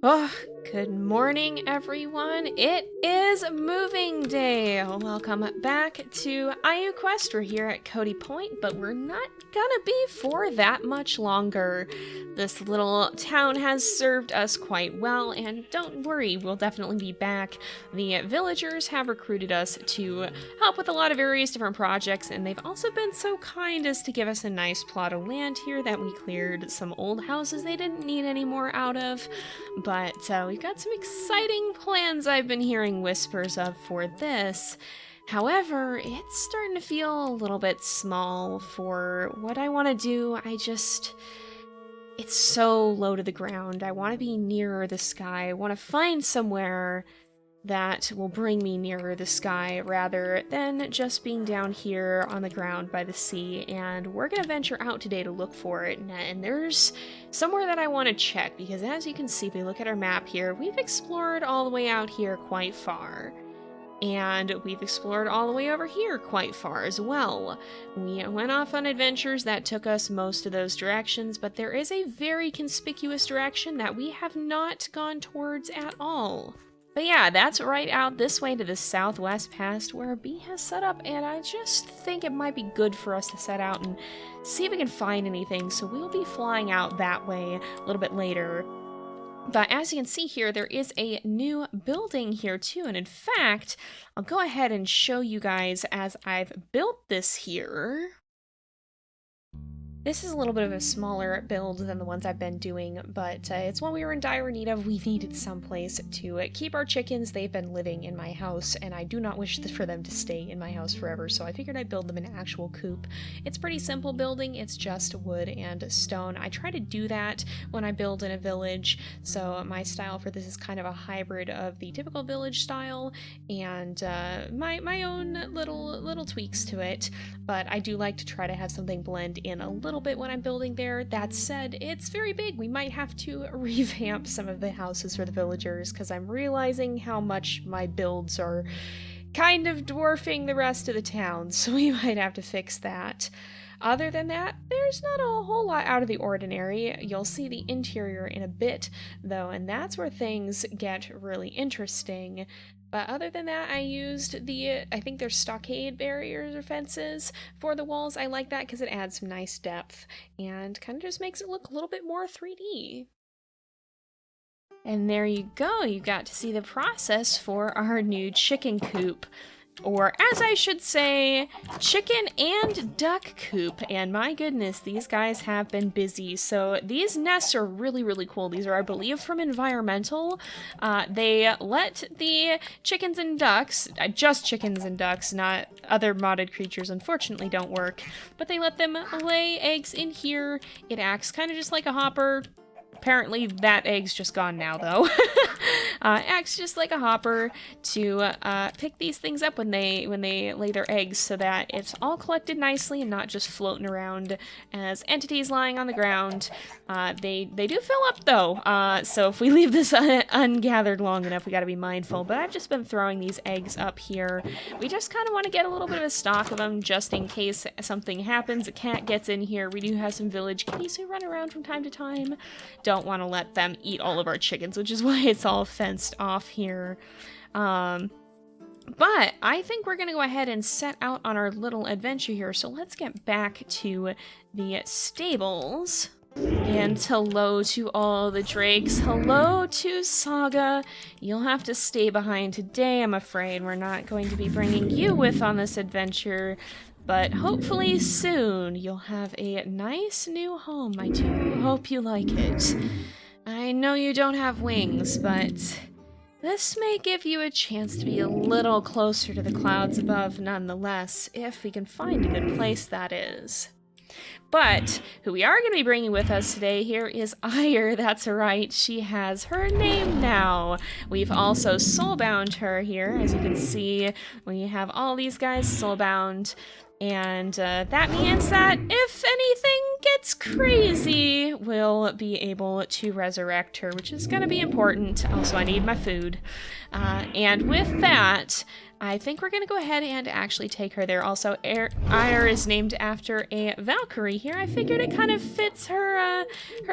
Oh, good morning, everyone. It is moving day. Welcome back to AYUQuest. We're here at Cody Point, but we're not gonna be for that much longer. This little town has served us quite well, and don't worry, we'll definitely be back. The villagers have recruited us to help with a lot of various different projects, and they've also been so kind as to give us a nice plot of land here that we cleared some old houses they didn't need any more out of. But we've got some exciting plans I've been hearing whispers of for this. However, it's starting to feel a little bit small for what I want to do. It's so low to the ground. I want to be nearer the sky. I want to find somewhere that will bring me nearer the sky rather than just being down here on the ground by the sea. And we're going to venture out today to look for it. And there's somewhere that I want to check because, as you can see, if we look at our map here, we've explored all the way out here quite far. And we've explored all the way over here quite far as well. We went off on adventures that took us most of those directions, but there is a very conspicuous direction that we have not gone towards at all. But yeah, that's right out this way to the southwest past where B has set up, and I just think it might be good for us to set out and see if we can find anything, so we'll be flying out that way a little bit later. But as you can see here, there is a new building here too, and in fact, I'll go ahead and show you guys as I've built this here. This is a little bit of a smaller build than the ones I've been doing, but it's one we were in dire need of. We needed someplace to keep our chickens. They've been living in my house, and I do not wish for them to stay in my house forever, so I figured I'd build them an actual coop. It's pretty simple building. It's just wood and stone. I try to do that when I build in a village, so my style for this is kind of a hybrid of the typical village style and my own little tweaks to it, but I do like to try to have something blend in a little bit when I'm building there. That said, it's very big. We might have to revamp some of the houses for the villagers because I'm realizing how much my builds are kind of dwarfing the rest of the town, so we might have to fix that. Other than that, there's not a whole lot out of the ordinary. You'll see the interior in a bit, though, and that's where things get really interesting. But other than that, I used I think they're stockade barriers or fences for the walls. I like that because it adds some nice depth and kind of just makes it look a little bit more 3D. And there you go, you got to see the process for our new chicken coop. Or, as I should say, chicken and duck coop. And my goodness, these guys have been busy. So these nests are really, really cool. These are, I believe, from Environmental. They let the chickens and ducks, just chickens and ducks, not other modded creatures, unfortunately, don't work. But they let them lay eggs in here. It acts kind of just like a hopper. Apparently that egg's just gone now, though. Acts just like a hopper to pick these things up when they lay their eggs so that it's all collected nicely and not just floating around as entities lying on the ground. They do fill up, though, so if we leave this ungathered long enough, we gotta be mindful. But I've just been throwing these eggs up here. We just kind of want to get a little bit of a stock of them just in case something happens. A cat gets in here. We do have some village kitties who run around from time to time. Don't want to let them eat all of our chickens, which is why it's all fenced off here. But I think we're going to go ahead and set out on our little adventure here. So let's get back to the stables. And hello to all the drakes. Hello to Saga. You'll have to stay behind today, I'm afraid. We're not going to be bringing you with on this adventure. But hopefully soon you'll have a nice new home. I do hope you like it. I know you don't have wings, but this may give you a chance to be a little closer to the clouds above nonetheless, if we can find a good place, that is. But who we are going to be bringing with us today here is Ire. That's right, she has her name now. We've also soulbound her here. As you can see, we have all these guys soulbound. And that means that if anything gets crazy, we'll be able to resurrect her, which is going to be important. Also, I need my food. And with that, I think we're gonna go ahead and actually take her there. Also, Ire is named after a Valkyrie here. I figured it kind of fits her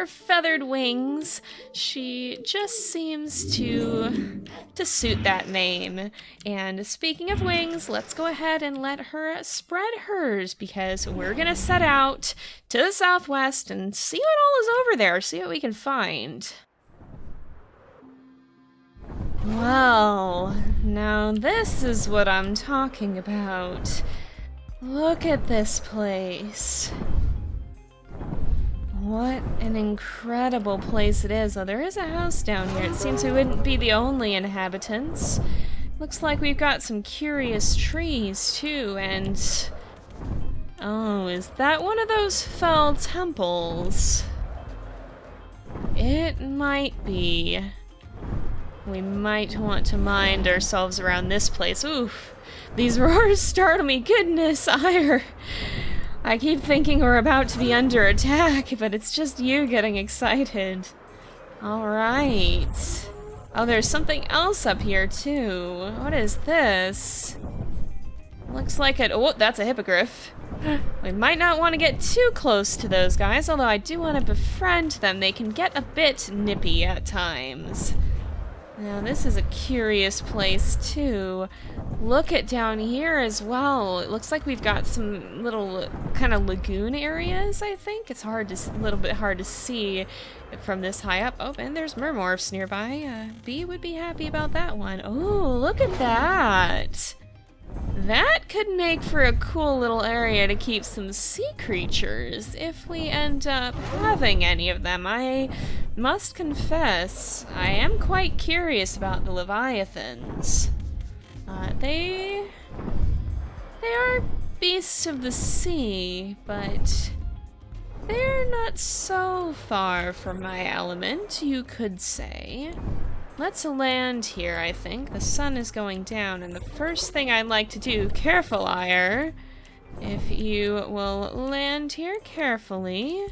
feathered wings. She just seems to suit that name. And speaking of wings, let's go ahead and let her spread hers, because we're gonna set out to the southwest and see what all is over there, see what we can find. Well, now this is what I'm talking about. Look at this place. What an incredible place it is. Oh, there is a house down here. It seems we wouldn't be the only inhabitants. Looks like we've got some curious trees, too, and... Oh, is that one of those fell temples? It might be. We might want to mind ourselves around this place. Oof. These roars startle me. Goodness, Ire. I keep thinking we're about to be under attack, but it's just you getting excited. Alright. Oh, there's something else up here, too. What is this? Looks like it. Oh, that's a hippogriff. We might not want to get too close to those guys, although I do want to befriend them. They can get a bit nippy at times. Now, this is a curious place, too. Look at down here as well. It looks like we've got some little kind of lagoon areas, I think. It's a little bit hard to see from this high up. Oh, and there's mermorphs nearby. Bee would be happy about that one. Oh, look at that. That could make for a cool little area to keep some sea creatures if we end up having any of them. I must confess, I am quite curious about the leviathans. They are beasts of the sea, but they're not so far from my element, you could say. Let's land here, I think. The sun is going down, and the first thing I'd like to do... Careful, Ire. If you will land here carefully.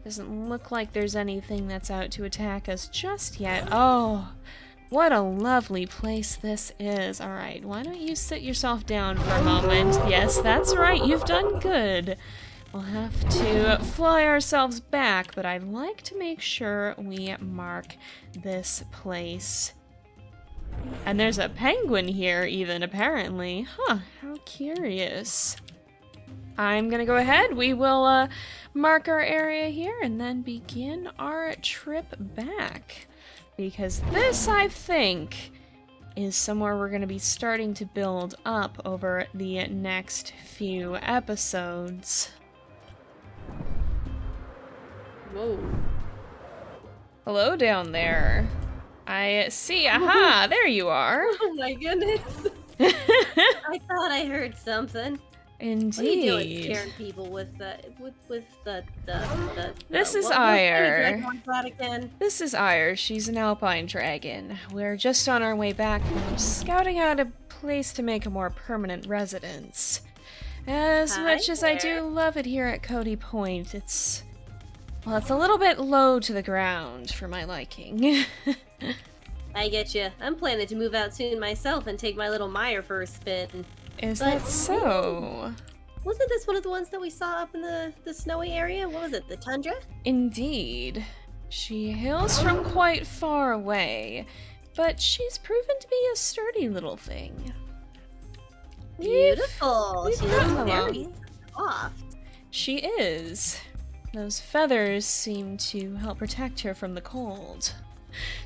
Doesn't look like there's anything that's out to attack us just yet. Oh, what a lovely place this is. Alright, why don't you sit yourself down for a moment? Yes, that's right, you've done good. We'll have to fly ourselves back, but I'd like to make sure we mark this place. And there's a penguin here, even, apparently. Huh, how curious. I'm gonna go ahead. We will mark our area here and then begin our trip back. Because this, I think, is somewhere we're gonna be starting to build up over the next few episodes. Whoa. Hello down there. I see. Aha! There you are. Oh my goodness. I thought I heard something. Indeed. What are you doing, scaring people with the This is Ire. This is Ire. She's an alpine dragon. We're just on our way back from scouting out a place to make a more permanent residence. As much as I do love it here at Cody Point, it's a little bit low to the ground for my liking. I get you. I'm planning to move out soon myself and take my little Meyer for a spin. Is that so? Wasn't this one of the ones that we saw up in the snowy area? What was it, the tundra? Indeed. She hails from quite far away, but she's proven to be a sturdy little thing. Beautiful. She looks very soft. She is. Those feathers seem to help protect her from the cold.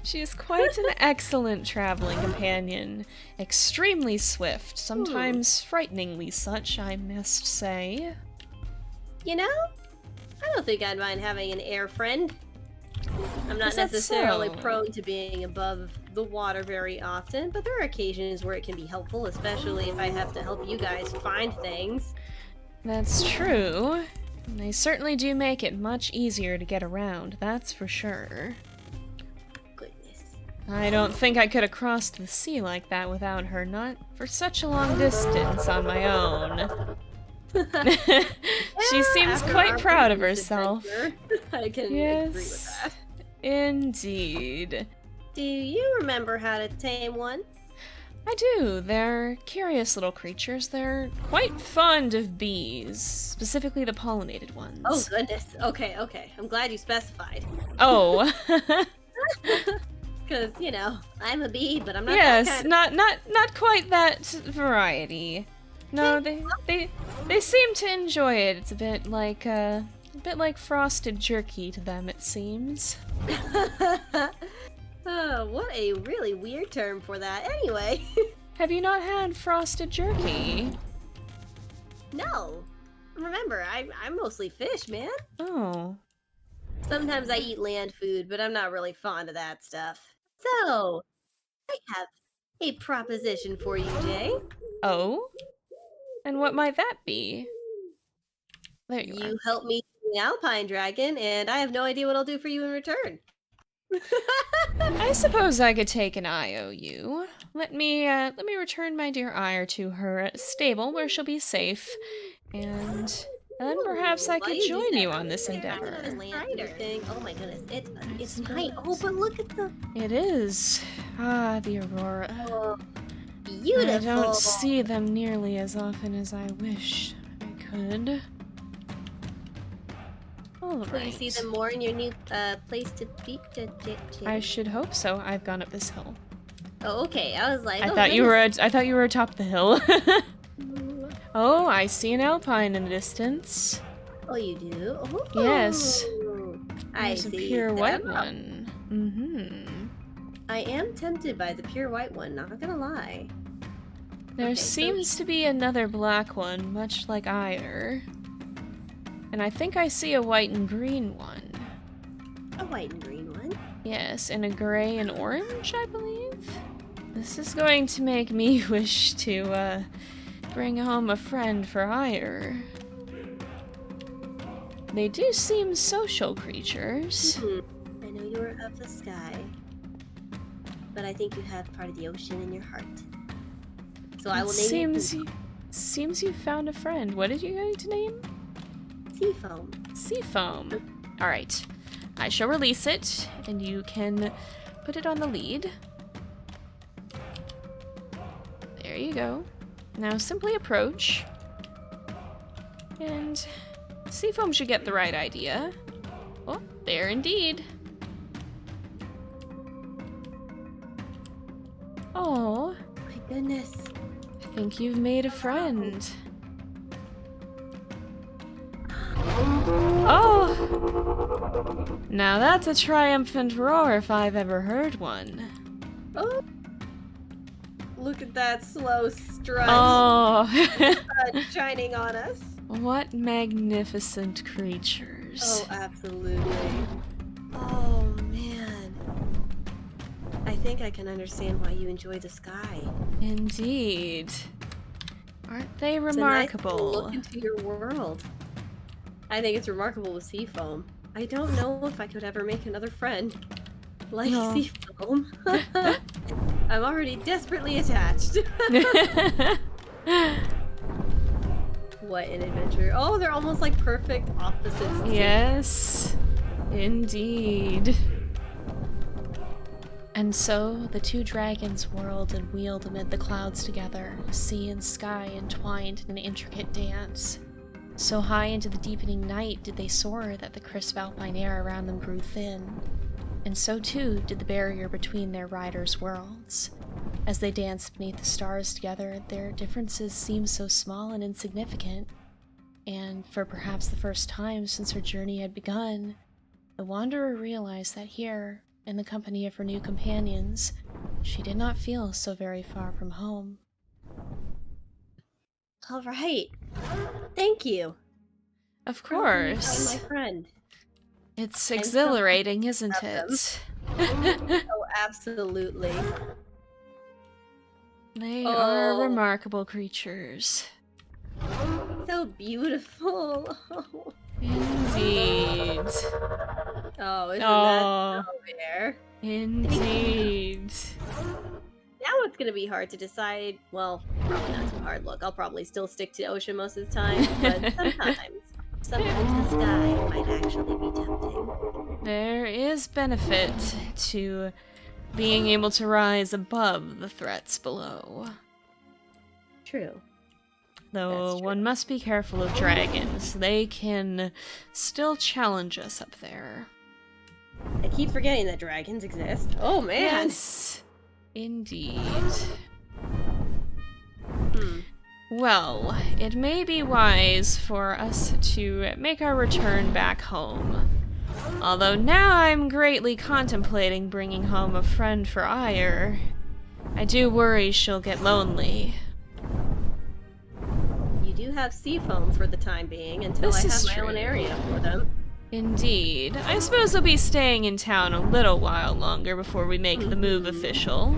She is quite an excellent traveling companion. Extremely swift, sometimes frighteningly such, I must say. You know, I don't think I'd mind having an air friend. I'm not necessarily prone to being above the water very often, but there are occasions where it can be helpful, especially if I have to help you guys find things. That's true. They certainly do make it much easier to get around, that's for sure. I don't think I could have crossed the sea like that without her, not for such a long distance on my own. She seems quite proud of herself. I can agree with that. Indeed. Do you remember how to tame one? I do. They're curious little creatures. They're quite fond of bees, specifically the pollinated ones. Oh, goodness. Okay, okay. I'm glad you specified. Oh. Because, you know, I'm a bee, but I'm not yes, that kind not quite that variety. No, they seem to enjoy it. It's a bit like frosted jerky to them, it seems. Oh, what a really weird term for that. Anyway. Have you not had frosted jerky? No. Remember, I'm mostly fish, man. Oh. Sometimes I eat land food, but I'm not really fond of that stuff. So, I have a proposition for you, Jay. Oh? And what might that be? There you You help me kill an alpine dragon, and I have no idea what I'll do for you in return. I suppose I could take an IOU. Let me return my dear Ire to her stable where she'll be safe, and then perhaps I could join you on this endeavor. Oh my goodness, it's night. Oh, but look at the... It is. Ah, the aurora. Oh, beautiful. I don't see them nearly as often as I wish I could. All Will right. you see them more in your new place to be? I should hope so. I've gone up this hill. Oh, okay. I was like, I thought you were atop the hill. Oh, I see an alpine in the distance. Oh, you do? Oh, yes. I There's see. a pure white one. Mm-hmm. I am tempted by the pure white one, not gonna lie. There Okay, seems to be another black one, much like Ire. And I think I see a white and green one. A white and green one? Yes, and a gray and orange, I believe? This is going to make me wish to, bring home a friend for Ire. They do seem social creatures. I know you are of the sky, but I think you have part of the ocean in your heart. So I will name you... Seems you found a friend. What did you going to name? Seafoam. Seafoam. Alright. I shall release it, and you can put it on the lead. There you go. Now simply approach. And Seafoam should get the right idea. Oh, there indeed. Oh, My goodness. I think you've made a friend. Oh! Now that's a triumphant roar if I've ever heard one. Oh. Look at that slow strut. Oh! Sun shining on us. What magnificent creatures. Oh, absolutely. Oh, man. I think I can understand why you enjoy the sky. Indeed. Aren't they It's a nice remarkable? look into your world. I think it's remarkable with Seafoam. I don't know if I could ever make another friend like No. Seafoam. I'm already desperately attached. What an adventure. Oh, they're almost like perfect opposites. Yes, indeed. And so the two dragons whirled and wheeled amid the clouds together, sea and sky entwined in an intricate dance. So high into the deepening night did they soar that the crisp alpine air around them grew thin. And so too did the barrier between their riders' worlds. As they danced beneath the stars together, their differences seemed so small and insignificant. And for perhaps the first time since her journey had begun, the wanderer realized that here, in the company of her new companions, she did not feel so very far from home. All right. Thank you. Of I'm course. my friend. It's so exhilarating, isn't of them. it? Oh, absolutely. They are Oh. remarkable creatures. So beautiful. Indeed. Oh, isn't Oh. that so rare? Indeed. Now it's gonna be hard to decide. Well, probably not too hard. Look, I'll probably still stick to ocean most of the time, but sometimes the sky might actually be tempting. There is benefit to being able to rise above the threats below. True. Though one must be careful of dragons. They can still challenge us up there. I keep forgetting that dragons exist. Oh, man. Yes, indeed. Well, it may be wise for us to make our return back home. Although now I'm greatly contemplating bringing home a friend for Ire. I do worry she'll get lonely. You do have sea foam for the time being until I have my own area for them. Indeed. I suppose they'll be staying in town a little while longer before we make the move official.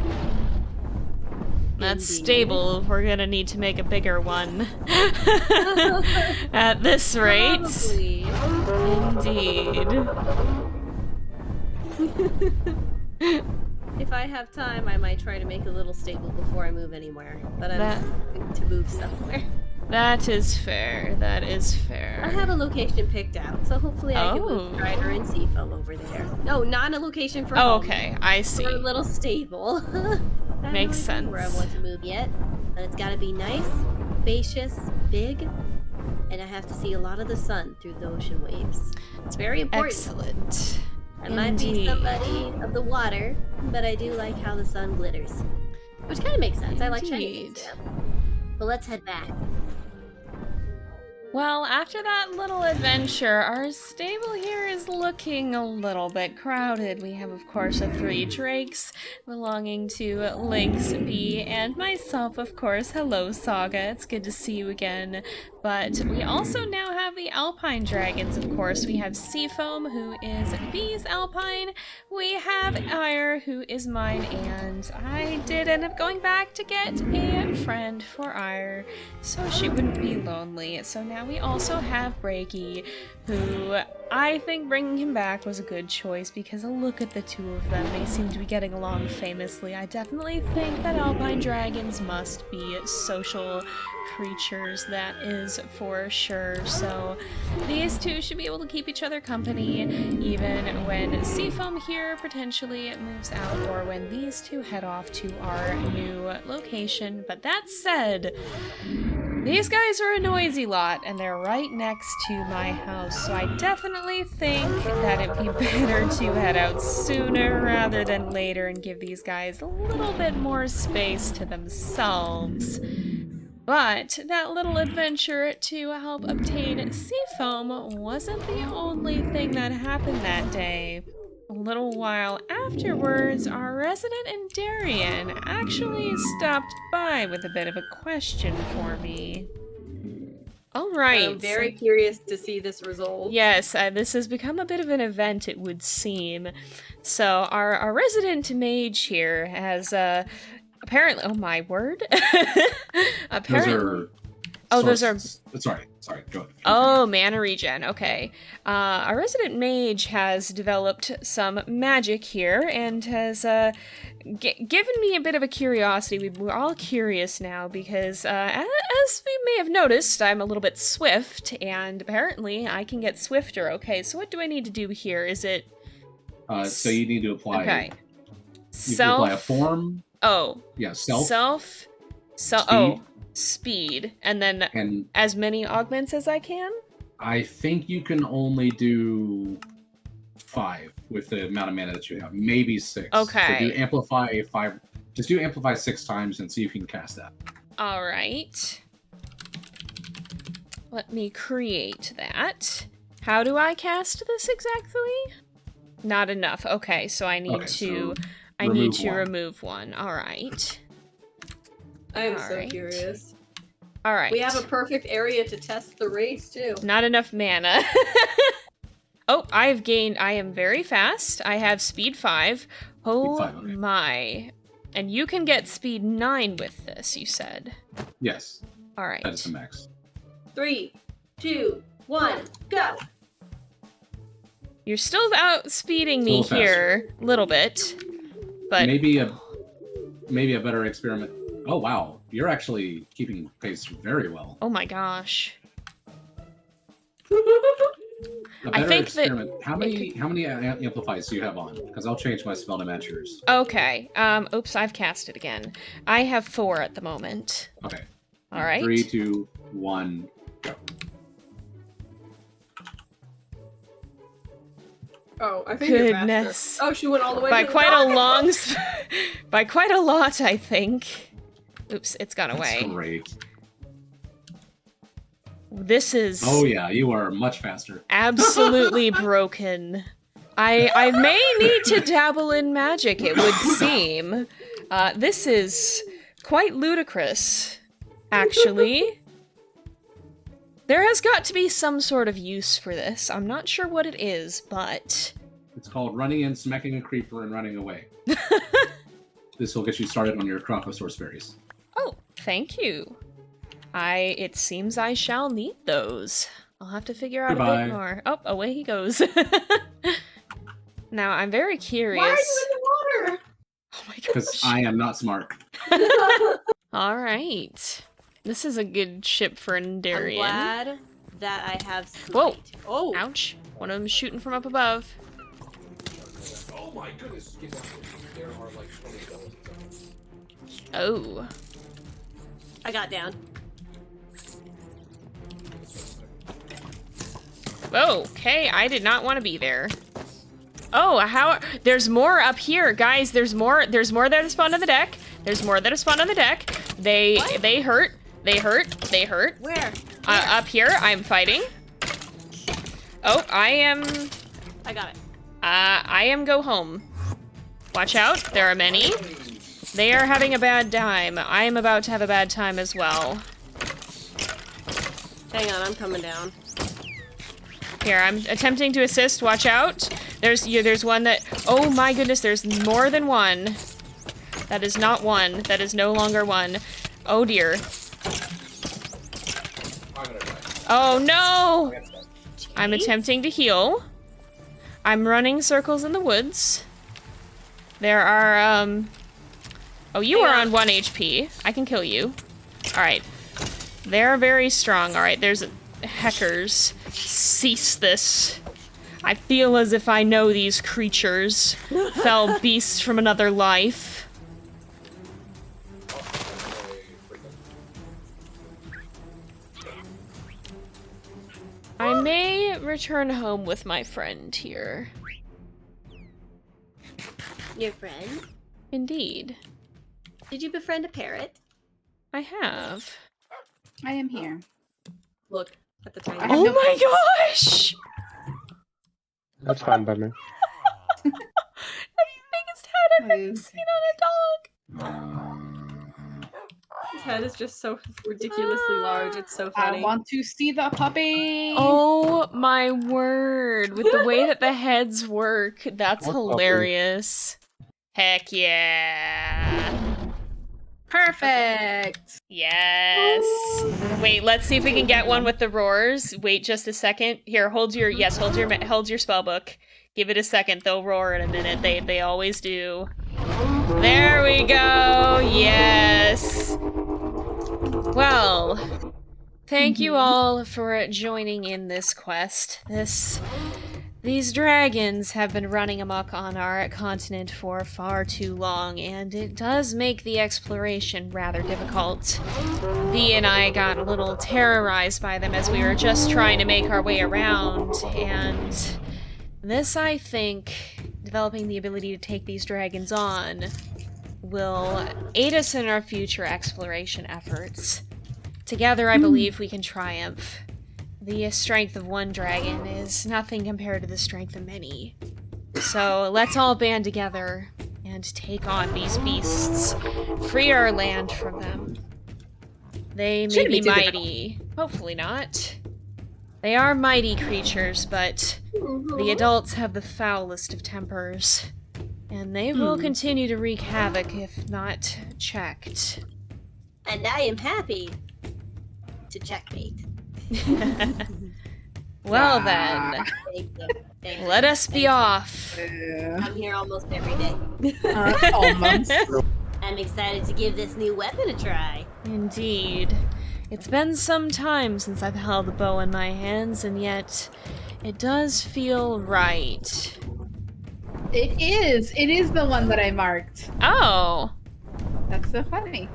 That stable, we're gonna need to make a bigger one. At this rate. Probably. Indeed. If I have time, I might try to make a little stable before I move anywhere. But I'm hoping to move somewhere. That is fair. That is fair. I have a location picked out, so hopefully I can move Strider and Seafoam over there. No, not a location for home. Okay, I see. For a little stable. Makes sense. Where I want to move yet, but it's got to be nice, spacious, big, and I have to see a lot of the sun through the ocean waves. It's very important. Excellent. I might be somebody of the water, but I do like how the sun glitters, which kind of makes sense. I like shiny things. Yeah. But let's head back. Well, after that little adventure, our stable here is looking a little bit crowded. We have, of course, 3 drakes belonging to Lynx, Bee, and myself, of course. Hello, Saga. It's good to see you again. But we also now have the Alpine Dragons, of course. We have Seafoam, who is Bee's Alpine. We have Ire, who is mine, and I did end up going back to get a friend for Ire, so she wouldn't be lonely. So now we also have Breaky, who I think bringing him back was a good choice because look at the two of them. They seem to be getting along famously. I definitely think that Alpine Dragons must be social creatures, that is for sure. So these two should be able to keep each other company even when Seafoam here potentially moves out or when these two head off to our new location. But that said, these guys are a noisy lot, and they're right next to my house, so I definitely think that it'd be better to head out sooner rather than later and give these guys a little bit more space to themselves. But that little adventure to help obtain Seafoam wasn't the only thing that happened that day. A little while afterwards, our resident in Darien actually stopped by with a bit of a question for me. Alright. I'm very curious to see this result. Yes, this has become a bit of an event, it would seem. So, our resident mage here has, apparently... Oh, my word. Apparently... Those are... Sorry, go ahead. Oh, mana regen, okay. Our resident mage has developed some magic here and has given me a bit of a curiosity. We're all curious now because, as we may have noticed, I'm a little bit swift, and apparently I can get swifter. Okay, so what do I need to do here? Is it... So you need to apply... Okay. You can apply a form. Oh. Yeah, self. Speed. Oh. Speed, and then as many augments as I can? I think you can only do 5 with the amount of mana that you have. Maybe 6. Okay. So do amplify 5. Just do amplify 6 times and see if you can cast that. Alright. Let me create that. How do I cast this exactly? Not enough. Okay, so I need to remove one. Alright. I am so curious. Alright. We have a perfect area to test the race, too. Not enough mana. Oh, I am very fast. I have speed 5. Oh speed 5, okay. My. And you can get speed 9 with this, you said. Yes. Alright. That is the max. 3, 2, 1, go! You're still outspeeding me here a little bit. But maybe a better experiment. Oh, wow. You're actually keeping pace very well. Oh my gosh. A I better think experiment. that How many amplifiers do you have on? Because I'll change my spell to match yours. Okay. Oops, I've cast it again. I have 4 at the moment. Okay. All right. 3, 2, 1, go. Oh, I think you're Goodness. faster. Oh, she went all the way By to the quite a dock. long, by quite a lot, I think. Oops, it's gone That's away. great. This is Oh yeah, you are much faster. absolutely broken. I may need to dabble in magic, it would seem. This is quite ludicrous, actually. There has got to be some sort of use for this. I'm not sure what it is, but... It's called running in, smacking a creeper, and running away. This will get you started on your Crocosaurus berries. Oh, thank you. It seems I shall need those. I'll have to figure out a Goodbye. bit more. Oh, away he goes. Now, I'm very curious. Why are you in the water? Oh my Because gosh. I am not smart. All right. This is a good ship for I'm Endarian. glad that I have Whoa. smite. Oh, Ouch. One of them shooting from up above. Oh my goodness! Get down here. There are like 20 skeletons. Oh. I got down. Okay, I did not want to be there. Oh, how? There's more up here, guys. There's more that have spawned on the deck. There's more that have spawned on the deck. They hurt. They hurt. Where? Up here, I'm fighting. Oh, I got it. I am go home. Watch out, there are many. They are having a bad time. I am about to have a bad time as well. Hang on, I'm coming down. Here, I'm attempting to assist. Watch out. There's one that... Oh my goodness, there's more than one. That is not one. That is no longer one. Oh dear. I'm gonna die. Oh no! I'm gonna die. I'm attempting to heal. I'm running circles in the woods. There are, Oh, you are on 1 HP. I can kill you. Alright. They're very strong. Alright, there's... Heckers. Cease this. I feel as if I know these creatures. Fell beasts from another life. I may return home with my friend here. Your friend? Indeed. Did you befriend a parrot? I have. I am here. Look at the tiny. I have Oh no my friends. gosh! That's fine by me. That's the biggest head I've ever seen on a dog. His head is just so ridiculously large. It's so I funny. want to see the puppy. Oh my word. With the way that the heads work, that's What puppy? hilarious. Heck yeah. Perfect. Yes. Wait, let's see if we can get one with the roars. Wait just a second. Here, hold your spell book. Give it a second. They'll roar in a minute. They always do. There we go. Yes. Well, thank you all for joining in this quest. These dragons have been running amok on our continent for far too long, and it does make the exploration rather difficult. Bee and I got a little terrorized by them as we were just trying to make our way around, and this, I think, developing the ability to take these dragons on, will aid us in our future exploration efforts. Together, I believe we can triumph. The strength of one dragon is nothing compared to the strength of many. So let's all band together and take on these beasts. Free our land from them. They may Shouldn't be be too mighty. Hopefully not. They are mighty creatures, but the adults have the foulest of tempers. And they will continue to wreak havoc if not checked. And I am happy to checkmate. Well Ah. then, Thank you. Thank you. let us be off. I'm here almost every day. Almost. I'm excited to give this new weapon a try. Indeed. It's been some time since I've held a bow in my hands, and yet It does feel right. It is. It is the one that I marked. Oh. That's so funny.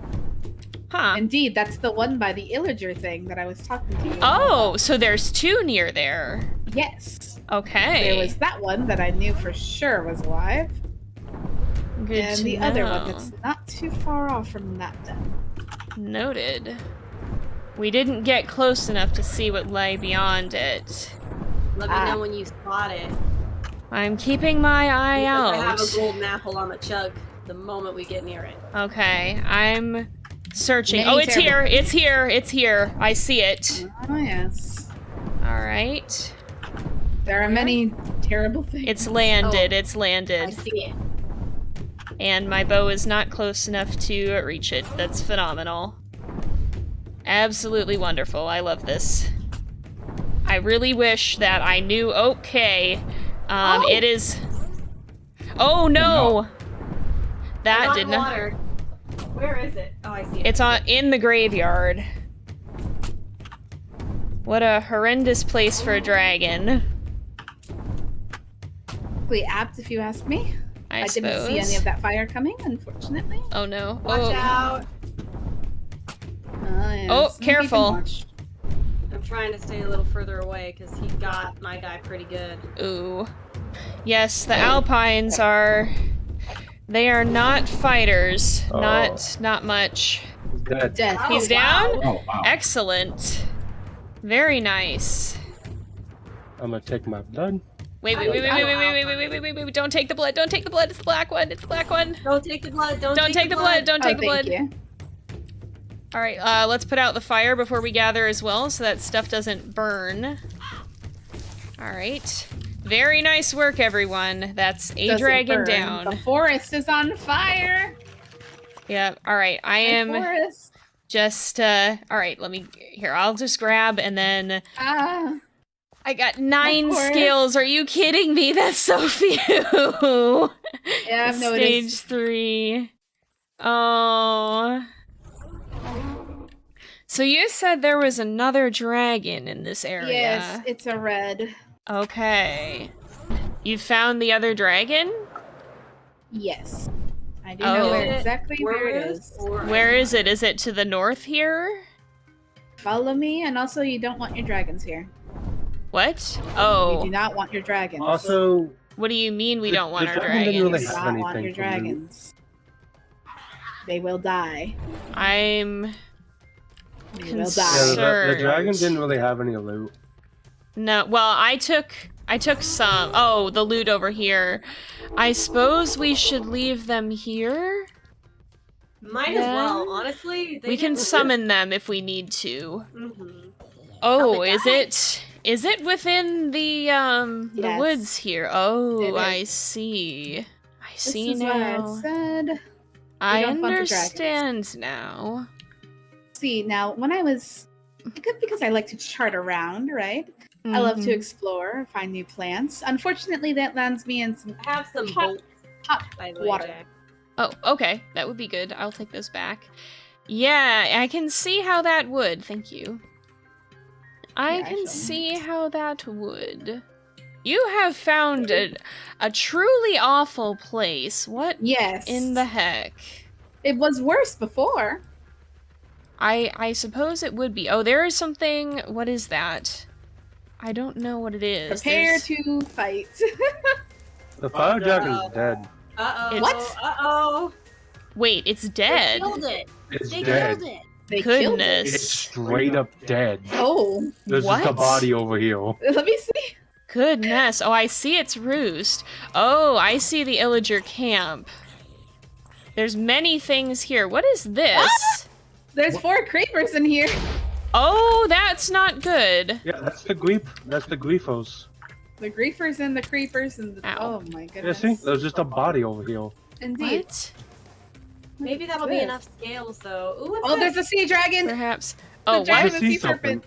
Huh. Indeed, that's the one by the illager thing that I was talking to you Oh, so there's two near there. about. Yes. Okay. There was that one that I knew for sure was alive. Good and to the know. other one that's not too far off from that den. Noted. We didn't get close enough to see what lay beyond it. Let me know when you spot it. I'm keeping my eye Because out. I have a golden apple on the chug the moment we get near it. Okay, I'm searching. Many Oh, it's here! terrible It's here! It's here! I see it. Oh, yes. Alright. There are many terrible things. It's landed, it's I landed. see it. And my bow is not close enough to reach it. That's phenomenal. Absolutely wonderful. I love this. I really wish that I knew. Okay. It is. Oh no! That did not. Water. Where is it? Oh, I see it. It's in the graveyard. What a horrendous place for a dragon. Pretty apt, if you ask me. I didn't see any of that fire coming, unfortunately. Oh no. Watch out. Oh, yes. Oh, I'm keeping careful. watch. I'm trying to stay a little further away because he got my guy pretty good. Ooh. Yes, the Alpines are. They are not fighters. Oh. Not much. Dead. Death. Oh, He's down? wow. Oh, wow. Excellent. Very nice. I'm gonna take my blood. Wait, don't take the blood, don't take the blood, it's the black one, it's the black one. Don't take the blood. Don't take the blood, don't take the blood. Thank you. Alright, let's put out the fire before we gather as well, so that stuff doesn't burn. Alright. Very nice work, everyone. That's a Doesn't dragon burn. down. The forest is on fire. Yeah, alright, I am Forest. just, alright, here, I'll just grab and then... Ah. I got 9 forest. skills, are you kidding me? That's so few! Yeah, I've Stage noticed. 3. Oh. So you said there was another dragon in this area. Yes, it's a red. Okay. You found the other dragon? Yes. I do Oh. know exactly where it is. Where is it? Is it to the north here? Follow me, and also you don't want your dragons here. What? You Oh. do not want your dragons. Also, What do you mean we don't want the our dragon didn't you really do dragons? have not want your anything for loot. dragons. They will die. I'm... They will Yeah, die. the dragon Concerned. didn't really have any loot. No, well, I took some. Oh, the loot over here. I suppose we should leave them here? Might as well, honestly. We can summon them if we need to. Mm-hmm. Oh, they is die. it within the Yes. woods here? Oh, It is. I see. I This see is why I now. said. I don't want the understand now. See, now when I was. Because I like to chart around, right? I love to Mhm. explore, find new plants. Unfortunately, that lands me in some I have some hot, bolts, hot by the way, water. Jack. Oh, okay. That would be good. I'll take those back. Yeah, I can see how that would. Thank you. I Yeah, I can shall. see how that would. You have found a truly awful place. What Yes. in the heck? It was worse before. I suppose it would be. Oh, there is something. What is that? I don't know what it is. Prepare There's- to fight. The fire dragon's dead. Uh-oh. What? Uh-oh. Wait, it's They dead. killed it. It's They dead. killed it. They killed it. Goodness. It's straight up dead. Oh, There's just a What? body over here. let me see. Goodness. Oh, I see its roost. Oh, I see the Illager camp. There's many things here. What is this? There's 4 creepers in here. Oh, that's not good. Yeah, that's the griefos. The griefers and the creepers and the. Ow. Oh my Yeah, goodness. see? There's just a body over here. Indeed. What? Maybe that'll be enough scales, though. Ooh, what's Oh, this? there's a sea dragon. Perhaps. The Oh, dragon what? with sea serpent.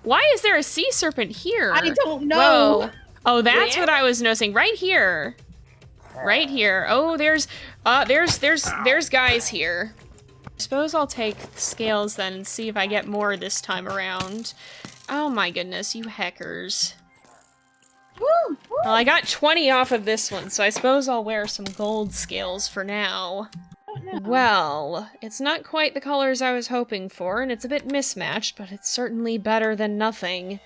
Why is there a sea serpent here? I don't know. Whoa. Oh, that's Where? what I was noticing. Right here. Right here. Oh, there's guys here. I suppose I'll take the scales then and see if I get more this time around. Oh my goodness, you heckers. Woo! Well, I got 20 off of this one, so I suppose I'll wear some gold scales for now. Oh, no. Well, it's not quite the colors I was hoping for, and it's a bit mismatched, but it's certainly better than nothing.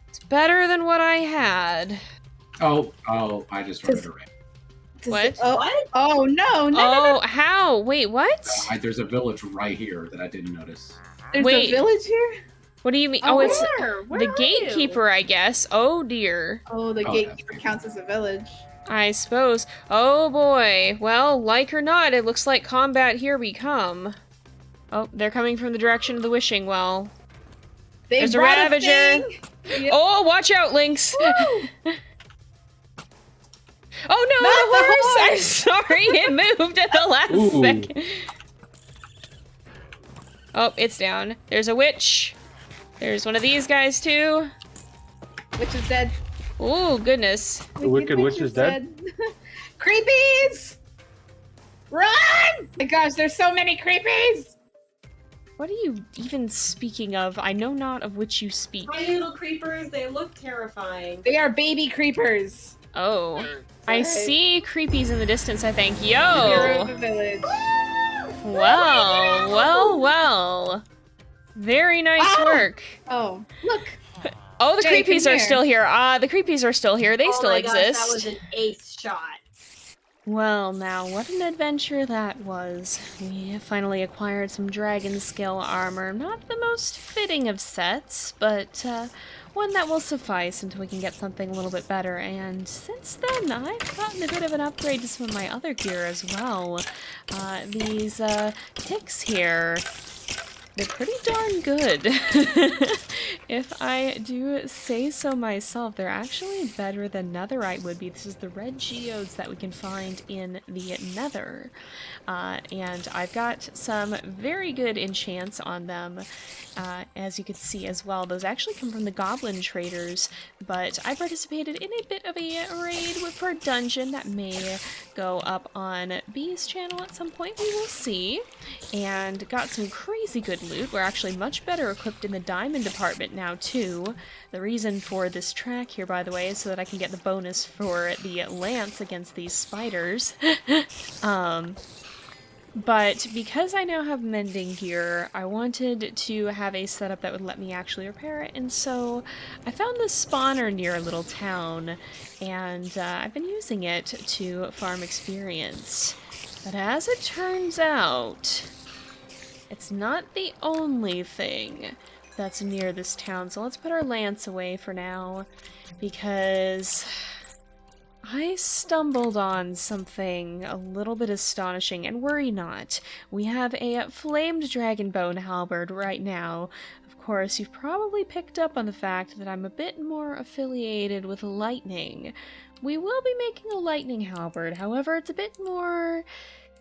It's better than what I had. Oh, I just wrote it right. What? Oh, no, no, Oh, how? Wait, what? There's a village right here that I didn't notice. There's Wait. a village here? What do you mean? Oh, it's Where the are gatekeeper, I guess. Oh, dear. Oh, the Oh, gatekeeper counts as a village. I suppose. Oh, boy. Well, like or not, it looks like combat here we come. Oh, they're coming from the direction of the wishing well. They There's a brought Ravager. thing. Yep. Oh, watch out, Lynx. Woo! Oh no, Not the the horse! I'm horse! sorry, it moved at the last Ooh. second. Oh, it's down. There's a witch. There's one of these guys too. Witch is dead. Oh goodness. The Wicked Witch is dead? Creepies! Run! My gosh, there's so many creepies! What are you even speaking of? I know not of which you speak. Tiny little creepers, they look terrifying. They are baby creepers. Oh. I Alright. see creepies in the distance, I think. Hero of Yo! the village. Well, well, well. Very nice Ow! work. Oh, look. Oh, the Jay, come creepies are here. still here. The creepies are still here. They Oh still my exist. Gosh, that was an ace shot. Well, now, what an adventure that was. We have finally acquired some dragon scale armor. Not the most fitting of sets, but one that will suffice until we can get something a little bit better. And since then, I've gotten a bit of an upgrade to some of my other gear as well. These ticks here, they're pretty darn good. If I do say so myself, they're actually better than netherite would be. This is the red geodes that we can find in the nether. And I've got some very good enchants on them, as you can see as well. Those actually come from the goblin traders, but I participated in a bit of a raid for a dungeon that may go up on B's channel at some point. We will see. And got some crazy good loot. We're actually much better equipped in the diamond department now too. The reason for this track here, by the way, is so that I can get the bonus for the lance against these spiders. But because I now have mending gear, I wanted to have a setup that would let me actually repair it, and so I found this spawner near a little town, and I've been using it to farm experience. But as it turns out, it's not the only thing that's near this town, so let's put our lance away for now, because I stumbled on something a little bit astonishing, and worry not. We have a flamed dragonbone halberd right now. Of course, you've probably picked up on the fact that I'm a bit more affiliated with lightning. We will be making a lightning halberd, however, it's a bit more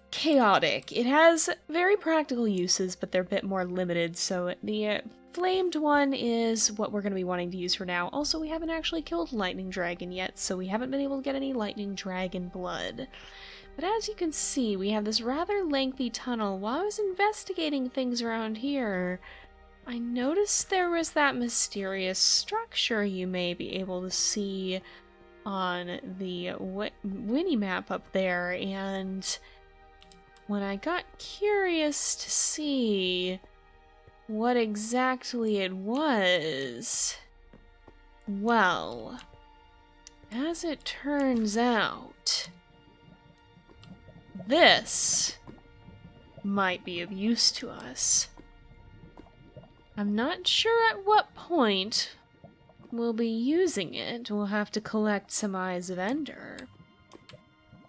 chaotic. It has very practical uses, but they're a bit more limited, so the flamed one is what we're going to be wanting to use for now. Also, we haven't actually killed lightning dragon yet, so we haven't been able to get any lightning dragon blood. But as you can see, we have this rather lengthy tunnel. While I was investigating things around here, I noticed there was that mysterious structure you may be able to see on the Winnie map up there, and when I got curious to see what exactly it was, well, as it turns out, this might be of use to us. I'm not sure at what point we'll be using it. We'll have to collect some Eyes of Ender.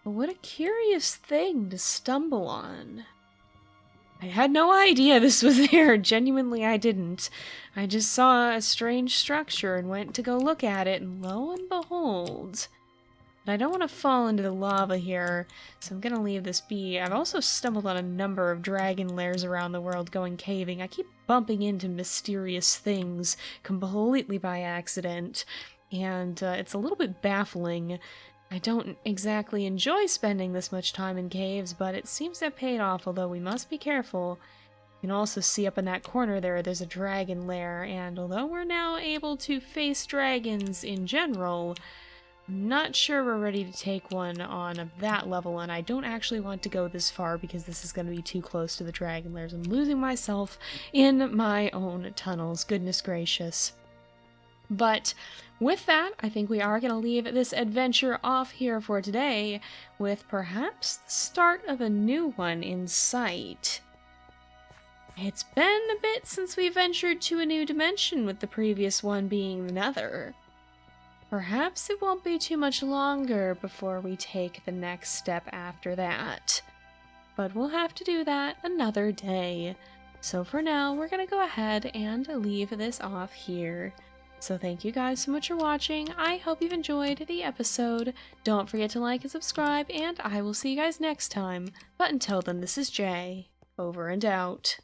But what a curious thing to stumble on. I had no idea this was there. Genuinely, I didn't. I just saw a strange structure and went to go look at it, and lo and behold. But I don't want to fall into the lava here, so I'm gonna leave this be. I've also stumbled on a number of dragon lairs around the world going caving. I keep bumping into mysterious things completely by accident, and it's a little bit baffling. I don't exactly enjoy spending this much time in caves, but it seems to have paid off, although we must be careful. You can also see up in that corner there's a dragon lair, and although we're now able to face dragons in general, I'm not sure we're ready to take one on that level, and I don't actually want to go this far because this is going to be too close to the dragon lairs. I'm losing myself in my own tunnels, goodness gracious. But with that, I think we are going to leave this adventure off here for today, with perhaps the start of a new one in sight. It's been a bit since we ventured to a new dimension, with the previous one being the Nether. Perhaps it won't be too much longer before we take the next step after that. But we'll have to do that another day. So for now, we're going to go ahead and leave this off here. So thank you guys so much for watching. I hope you've enjoyed the episode. Don't forget to like and subscribe, and I will see you guys next time. But until then, this is Jay. Over and out.